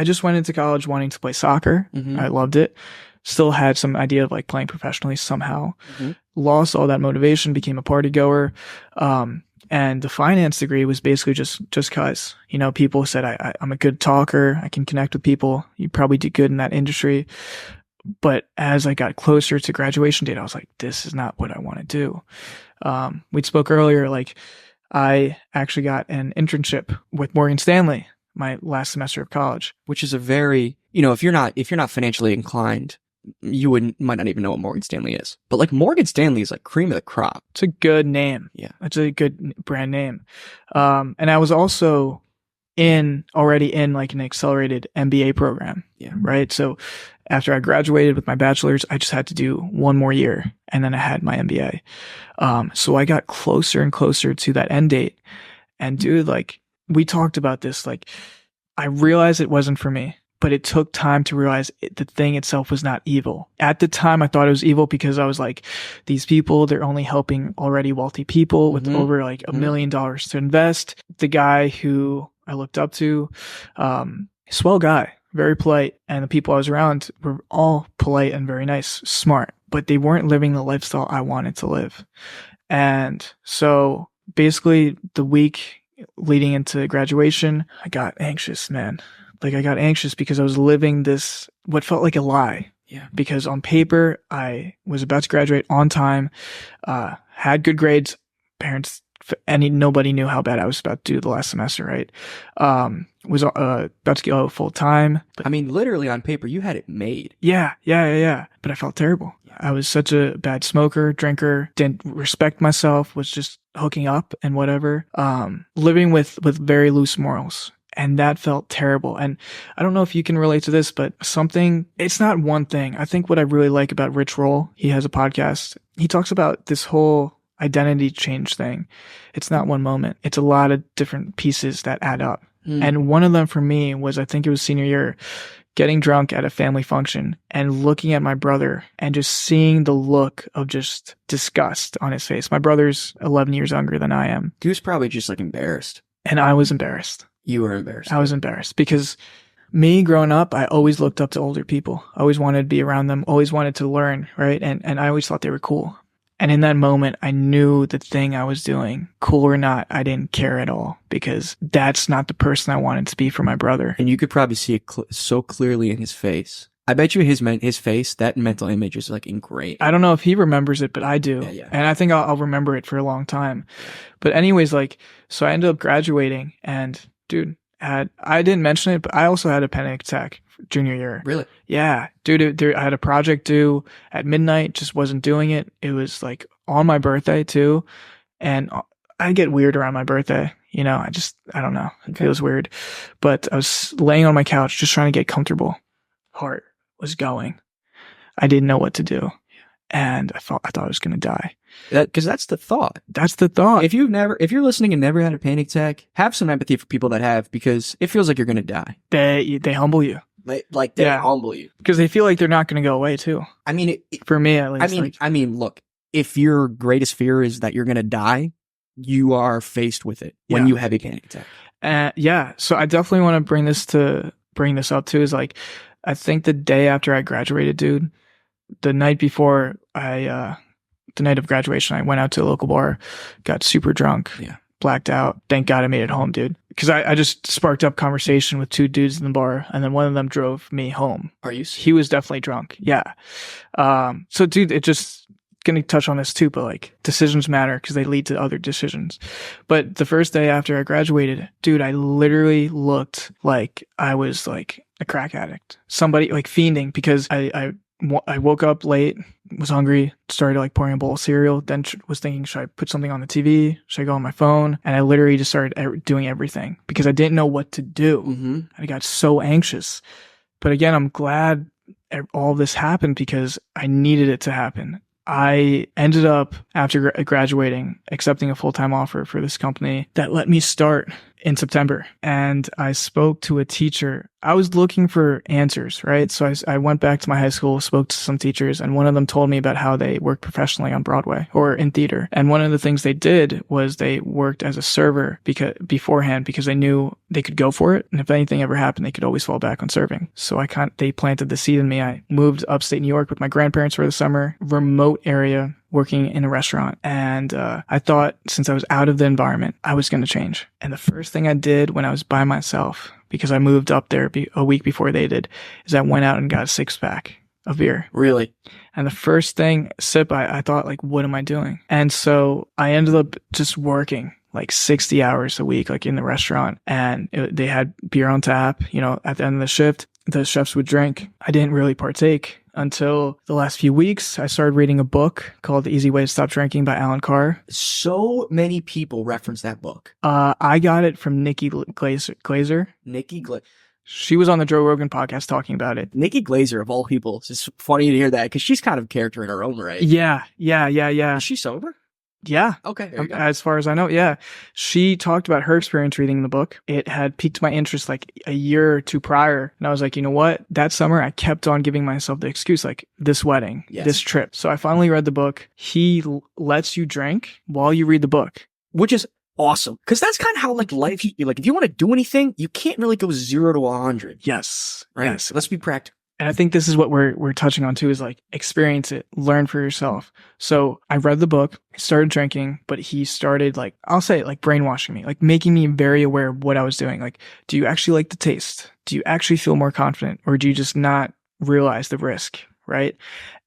just went into college wanting to play soccer. Mm-hmm. I loved it. Still had some idea of like playing professionally somehow. Mm-hmm. Lost all that motivation, became a party goer. And the finance degree was basically just cause, you know, people said I'm a good talker. I can connect with people. You probably do good in that industry. But as I got closer to graduation date, I was like, this is not what I want to do. We spoke earlier, like I actually got an internship with Morgan Stanley my last semester of college, which is a very, you know, if you're not financially inclined, you might not even know what Morgan Stanley is. But like Morgan Stanley is like cream of the crop. It's a good name. Yeah. It's a good brand name. And I was also already in like an accelerated MBA program. Yeah. Right. So after I graduated with my bachelor's, I just had to do one more year and then I had my MBA. So I got closer and closer to that end date. And dude, like we talked about this, like I realized it wasn't for me. But it took time to realize the thing itself was not evil. At the time, I thought it was evil because I was like, these people, they're only helping already wealthy people with over like $1 million to invest. The guy who I looked up to, swell guy, very polite. And the people I was around were all polite and very nice, smart, but they weren't living the lifestyle I wanted to live. And so basically the week leading into graduation, I got anxious, man. Like I got anxious because I was living this, what felt like a lie. Yeah. Because on paper, I was about to graduate on time, had good grades. Parents, nobody knew how bad I was about to do the last semester, right? Was about to go full time. I mean, literally on paper, you had it made. Yeah. But I felt terrible. I was such a bad smoker, drinker, didn't respect myself, was just hooking up and whatever. Living with very loose morals. And that felt terrible. And I don't know if you can relate to this, but it's not one thing. I think what I really like about Rich Roll, he has a podcast. He talks about this whole identity change thing. It's not one moment. It's a lot of different pieces that add up. And one of them for me was, I think it was senior year, getting drunk at a family function and looking at my brother and just seeing the look of just disgust on his face. My brother's 11 years younger than I am. He was probably just like embarrassed. And I was embarrassed. You were embarrassed. I was embarrassed because me growing up, I always looked up to older people. I always wanted to be around them, always wanted to learn, right? And I always thought they were cool. And in that moment, I knew the thing I was doing, cool or not, I didn't care at all because that's not the person I wanted to be for my brother. And you could probably see it so clearly in his face. I bet you his face, that mental image is like ingrained. I don't know if he remembers it, but I do. Yeah. And I think I'll remember it for a long time. But anyways, like, so I ended up graduating and dude, I didn't mention it, but I also had a panic attack junior year. Really? Yeah. Dude, I had a project due at midnight, just wasn't doing it. It was like on my birthday too. And I get weird around my birthday. You know, I don't know. It feels weird. But I was laying on my couch, just trying to get comfortable. Heart was going. I didn't know what to do. And I thought I was going to die. Because that's the thought. That's the thought. If you're listening and never had a panic attack, have some empathy for people that have, because it feels like you're going to die. They humble you. Like they Yeah. humble you. Because they feel like they're not going to go away too. I mean, For me, at least. I mean, look, if your greatest fear is that you're going to die, you are faced with it when Yeah. you have a panic attack. Yeah. So I definitely want to bring this up too. Is like, I think the day after I graduated, dude, the night before the night of graduation, I went out to a local bar, got super drunk. Yeah. Blacked out. Thank God I made it home, dude. Because I just sparked up conversation with two dudes in the bar, and then one of them drove me home. Are you? He was definitely drunk. Yeah. So, dude, it just gonna touch on this too, but like decisions matter because they lead to other decisions. But the first day after I graduated, dude, I literally looked like I was like a crack addict. Somebody like fiending because I woke up late, was hungry, started like pouring a bowl of cereal, then was thinking, should I put something on the TV? Should I go on my phone? And I literally just started doing everything because I didn't know what to do. Mm-hmm. I got so anxious. But again, I'm glad all this happened because I needed it to happen. I ended up, after graduating, accepting a full-time offer for this company that let me start in September. And I spoke to a teacher. I was looking for answers, right? So I went back to my high school, spoke to some teachers, and one of them told me about how they work professionally on Broadway or in theater. And one of the things they did was they worked as a server beforehand because they knew they could go for it. And if anything ever happened, they could always fall back on serving. So they planted the seed in me. I moved upstate New York with my grandparents for the summer, remote area, working in a restaurant. And I thought since I was out of the environment, I was going to change. And the first thing I did when I was by myself, because I moved up there a week before they did, is I went out and got a 6-pack of beer. Really? And the first sip, I thought, like, what am I doing? And so I ended up just working like 60 hours a week, like in the restaurant. And they had beer on tap, at the end of the shift. The chefs would drink. I didn't really partake until the last few weeks. I started reading a book called The Easy Way to Stop Drinking by Alan Carr. So many people reference that book. I got it from Nikki Glazer. Nikki Glazer. She was on the Joe Rogan podcast talking about it. Nikki Glazer, of all people. It's just funny to hear that because she's kind of a character in her own right. Yeah. Is she sober? Yeah. Okay. As far as I know, yeah. She talked about her experience reading the book. It had piqued my interest like a year or two prior. And I was like, you know what? That summer, I kept on giving myself the excuse, like this wedding, this trip. So I finally read the book. He lets you drink while you read the book. Which is awesome. Because that's kind of how like life, like if you want to do anything, you can't really go 0 to 100. Yes. Right? Yes. Let's be practical. And I think this is what we're touching on too, is like experience it, learn for yourself. So I read the book, started drinking, but he started like, I'll say it, like brainwashing me, like making me very aware of what I was doing. Like, do you actually like the taste? Do you actually feel more confident, or do you just not realize the risk? Right.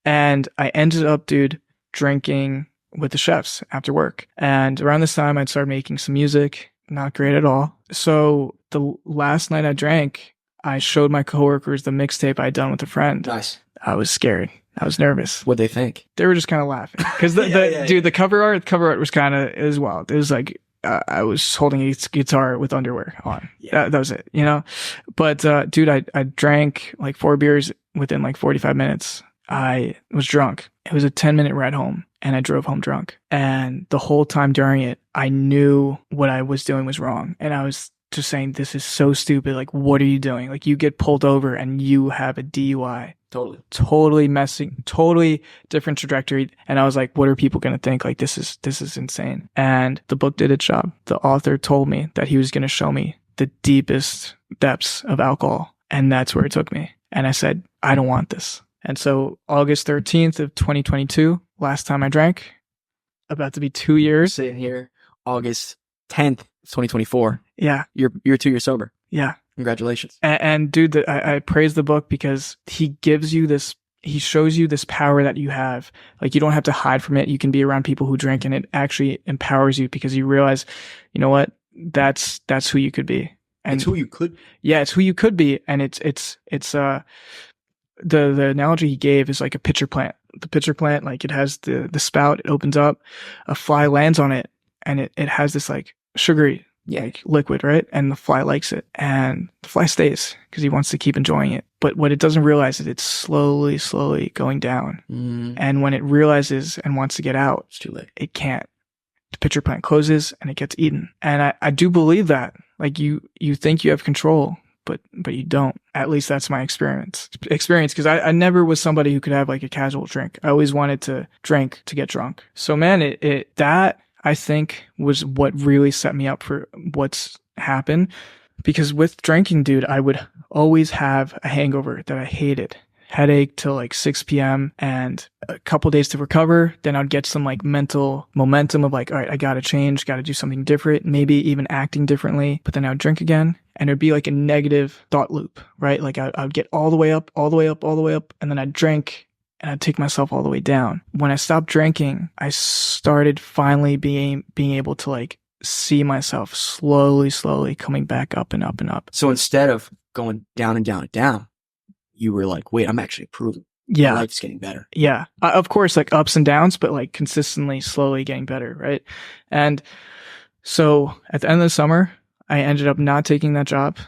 And I ended up, dude, drinking with the chefs after work. And around this time I'd started making some music, not great at all. So the last night I drank, I showed my coworkers the mixtape I'd done with a friend. Nice. I was scared. I was nervous. What'd they think? They were just kind of laughing because the cover art was kind of, it was wild. It was like I was holding a guitar with underwear on. Yeah. That was it, But dude, I drank like 4 beers within like 45 minutes. I was drunk. It was a 10-minute ride home, and I drove home drunk. And the whole time during it, I knew what I was doing was wrong, and I was just saying, this is so stupid. Like, what are you doing? Like, you get pulled over and you have a DUI. Totally messing, totally different trajectory. And I was like, what are people going to think? Like, this is insane. And the book did its job. The author told me that he was going to show me the deepest depths of alcohol. And that's where it took me. And I said, I don't want this. And so August 13th of 2022, last time I drank, about to be 2 years. Sitting here, August 10th, 2024. Yeah. You're 2 years sober. Yeah. Congratulations. And dude, I praise the book because he shows you this power that you have. Like, you don't have to hide from it. You can be around people who drink, and it actually empowers you because you realize, you know what? That's who you could be. And it's who you could. Yeah, it's who you could be. And it's the analogy he gave is like a pitcher plant. The pitcher plant, like, it has the spout, it opens up, a fly lands on it, and it has this like sugary like liquid, right? And the fly likes it, and the fly stays because he wants to keep enjoying it. But what it doesn't realize is it's slowly going down. And when it realizes and wants to get out, it's too late. It can't. The pitcher plant closes and it gets eaten. And I do believe that. Like, you think you have control, but you don't. At least that's my experience. Because I never was somebody who could have like a casual drink. I always wanted to drink to get drunk. So man, that I think was what really set me up for what's happened. Because with drinking, dude, I would always have a hangover that I hated. Headache till like 6 p.m. and a couple days to recover. Then I'd get some like mental momentum of like, all right, I gotta change, gotta do something different, maybe even acting differently. But then I would drink again and it'd be like a negative thought loop, right? Like I would get all the way up, all the way up, all the way up. And then I'd drink and I'd take myself all the way down. When I stopped drinking, I started finally being able to like see myself slowly coming back up and up and up. So instead of going down and down and down, you were like, wait, I'm actually improving. Yeah. My life's getting better. Yeah. Of course, like ups and downs, but like consistently, slowly getting better. Right. And so at the end of the summer, I ended up not taking that job.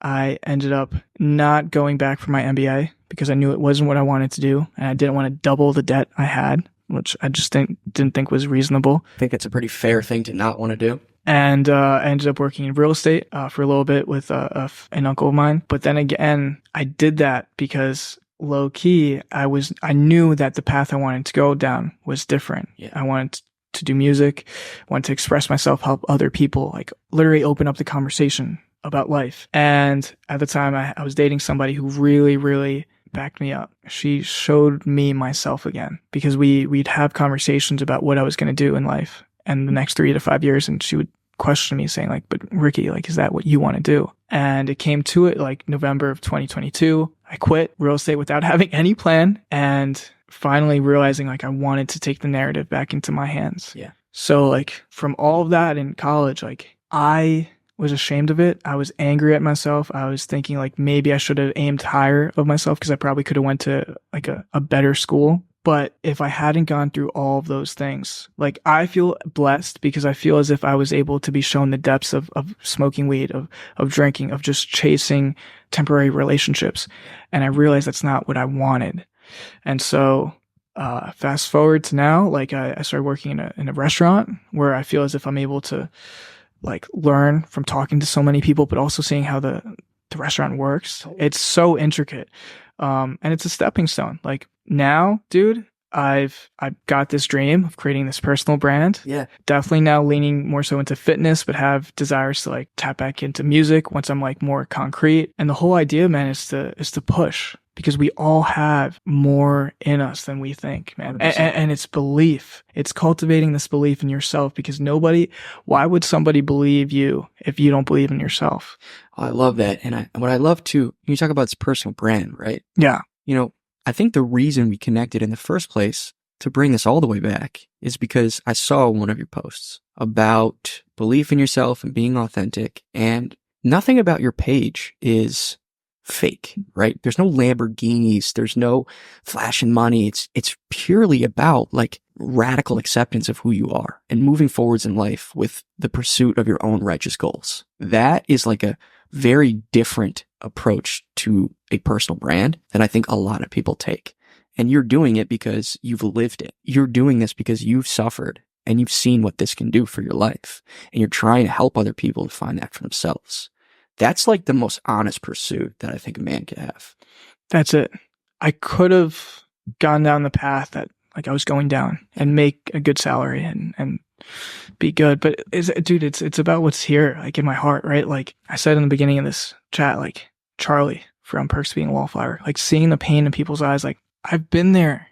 I ended up not going back for my MBA because I knew it wasn't what I wanted to do. And I didn't want to double the debt I had, which I just didn't think was reasonable. I think it's a pretty fair thing to not want to do. And I ended up working in real estate for a little bit with an uncle of mine. But then again, I did that because low key, I knew that the path I wanted to go down was different. Yeah. I wanted to do music, wanted to express myself, help other people, like literally open up the conversation about life. And at the time, I was dating somebody who really backed me up. She showed me myself again because we'd have conversations about what I was going to do in life and the next 3 to 5 years. And she would question me saying like, but Ricky, like, is that what you want to do? And it came to it like November of 2022. I quit real estate without having any plan and finally realizing like I wanted to take the narrative back into my hands. Yeah. So like from all of that in college, like I was ashamed of it. I was angry at myself. I was thinking like maybe I should have aimed higher of myself because I probably could have went to like a better school. But if I hadn't gone through all of those things, like I feel blessed because I feel as if I was able to be shown the depths of smoking weed, of drinking, of just chasing temporary relationships. And I realized that's not what I wanted. And so fast forward to now, like I started working in a restaurant where I feel as if I'm able to like learn from talking to so many people, but also seeing how the restaurant works. It's so intricate. And it's a stepping stone. Like now, dude, I've got this dream of creating this personal brand. Yeah. Definitely now leaning more so into fitness, but have desires to like tap back into music once I'm like more concrete. And the whole idea, man, is to push because we all have more in us than we think, man. And it's belief. It's cultivating this belief in yourself because why would somebody believe you if you don't believe in yourself? I love that. And what I love too, you talk about this personal brand, right? Yeah. You know, I think the reason we connected in the first place to bring this all the way back is because I saw one of your posts about belief in yourself and being authentic, and nothing about your page is fake, right? There's no Lamborghinis. There's no flashing money. It's purely about like radical acceptance of who you are and moving forwards in life with the pursuit of your own righteous goals. That is like a very different approach to a personal brand than I think a lot of people take. And you're doing it because you've lived it. You're doing this because you've suffered and you've seen what this can do for your life. And you're trying to help other people to find that for themselves. That's like the most honest pursuit that I think a man could have. That's it. I could have gone down the path that like I was going down and make a good salary and be good. But it's about what's here, like in my heart, right? Like I said in the beginning of this chat, like Charlie from Perks of Being a Wallflower, like seeing the pain in people's eyes, like I've been there.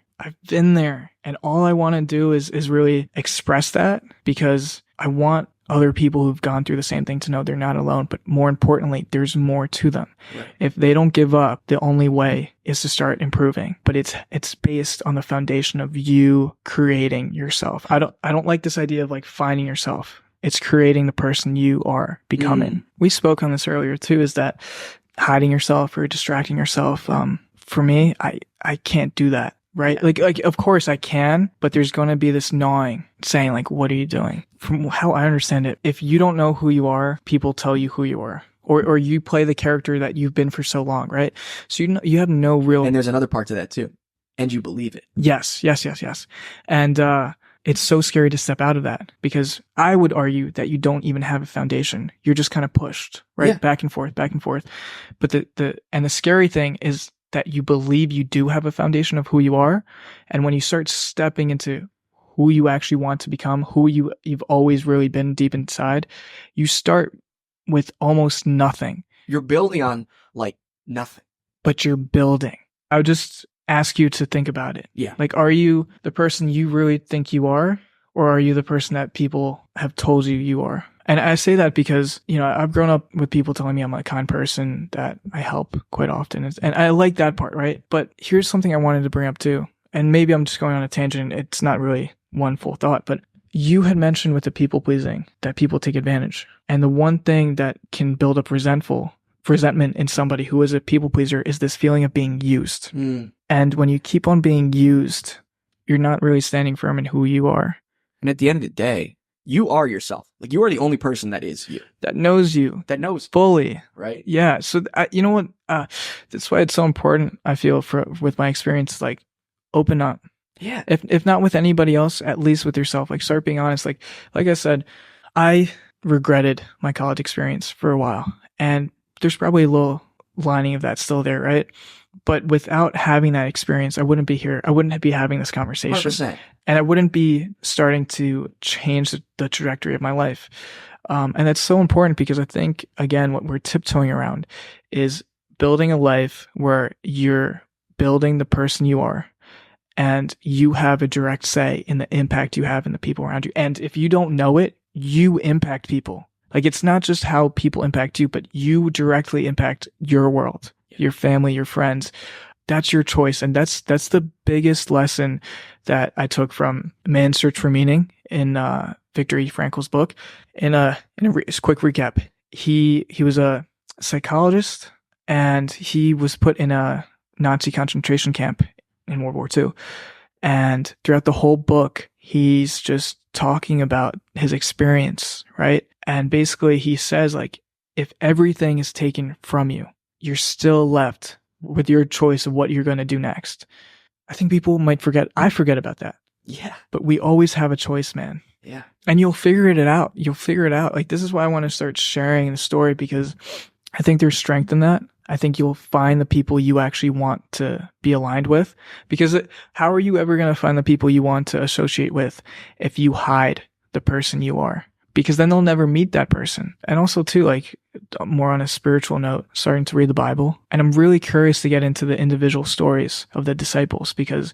And all I want to do is really express that because I want other people who've gone through the same thing to know they're not alone. But more importantly, there's more to them. Right. If they don't give up, the only way is to start improving. But it's based on the foundation of you creating yourself. I don't like this idea of like finding yourself. It's creating the person you are becoming. We spoke on this earlier too, is that hiding yourself or distracting yourself. For me, I can't do that. Right? Like, of course I can, but there's going to be this gnawing saying like, what are you doing? From how I understand it, if you don't know who you are, people tell you who you are, or you play the character that you've been for so long, right? So you have no real. And there's another part to that too. And you believe it. Yes. And, it's so scary to step out of that, because I would argue that you don't even have a foundation. You're just kind of pushed, right? Yeah. Back and forth, back and forth. But the scary thing is that you believe you do have a foundation of who you are. And when you start stepping into who you actually want to become, who you've always really been deep inside, you start with almost nothing. You're building on like nothing. But you're building. I would just ask you to think about it. Yeah. Like, are you the person you really think you are, or are you the person that people have told you you are? And I say that because, you know, I've grown up with people telling me I'm a kind person, that I help quite often. And I like that part, right? But here's something I wanted to bring up too. And maybe I'm just going on a tangent. It's not really one full thought, but you had mentioned with the people pleasing that people take advantage. And the one thing that can build up resentment in somebody who is a people pleaser is this feeling of being used. And when you keep on being used, you're not really standing firm in who you are. And at the end of the day, you are yourself. Like, you are the only person that is you. That knows you. That knows. Fully. Right? Yeah. So, you know what? That's why it's so important, I feel, with my experience, like, open up. Yeah. If not with anybody else, at least with yourself. Like, start being honest. Like I said, I regretted my college experience for a while. And there's probably a little lining of that still there, right? But without having that experience, I wouldn't be here. I wouldn't be having this conversation. 100%. And I wouldn't be starting to change the trajectory of my life. And that's so important, because I think, again, what we're tiptoeing around is building a life where you're building the person you are, and you have a direct say in the impact you have in the people around you. And if you don't know it, you impact people. Like, it's not just how people impact you, but you directly impact your world, your family, your friends. That's your choice. And that's the biggest lesson that I took from Man's Search for Meaning in Viktor E. Frankl's book. In a quick recap, he was a psychologist, and he was put in a Nazi concentration camp in World War II. And throughout the whole book, he's just talking about his experience, right? And basically he says, like, if everything is taken from you, you're still left with your choice of what you're going to do next. I think people might forget. I forget about that. Yeah. But we always have a choice, man. Yeah. And you'll figure it out. You'll figure it out. Like, this is why I want to start sharing the story, because I think there's strength in that. I think you'll find the people you actually want to be aligned with, because how are you ever going to find the people you want to associate with if you hide the person you are? Because then they'll never meet that person. And also too, like, more on a spiritual note, starting to read the Bible. And I'm really curious to get into the individual stories of the disciples, because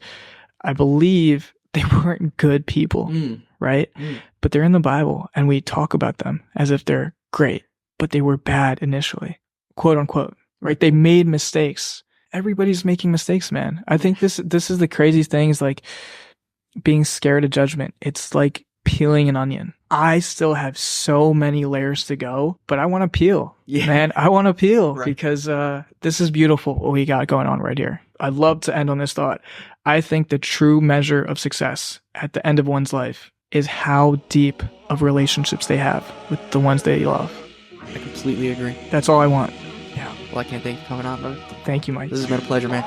I believe they weren't good people, right? But they're in the Bible, and we talk about them as if they're great, but they were bad initially, quote unquote, right? They made mistakes. Everybody's making mistakes, man. I think this is the crazy thing, is like being scared of judgment. It's like peeling an onion. I still have so many layers to go, but I want to peel. Yeah. Man, I want to peel, right? Because this is beautiful what we got going on right here. I'd love to end on this thought. I think the true measure of success at the end of one's life is how deep of relationships they have with the ones they love. I completely agree. That's all I want. Yeah. Well, I can't thank you for coming on, brother. Thank you, Mike. This has been a pleasure, man.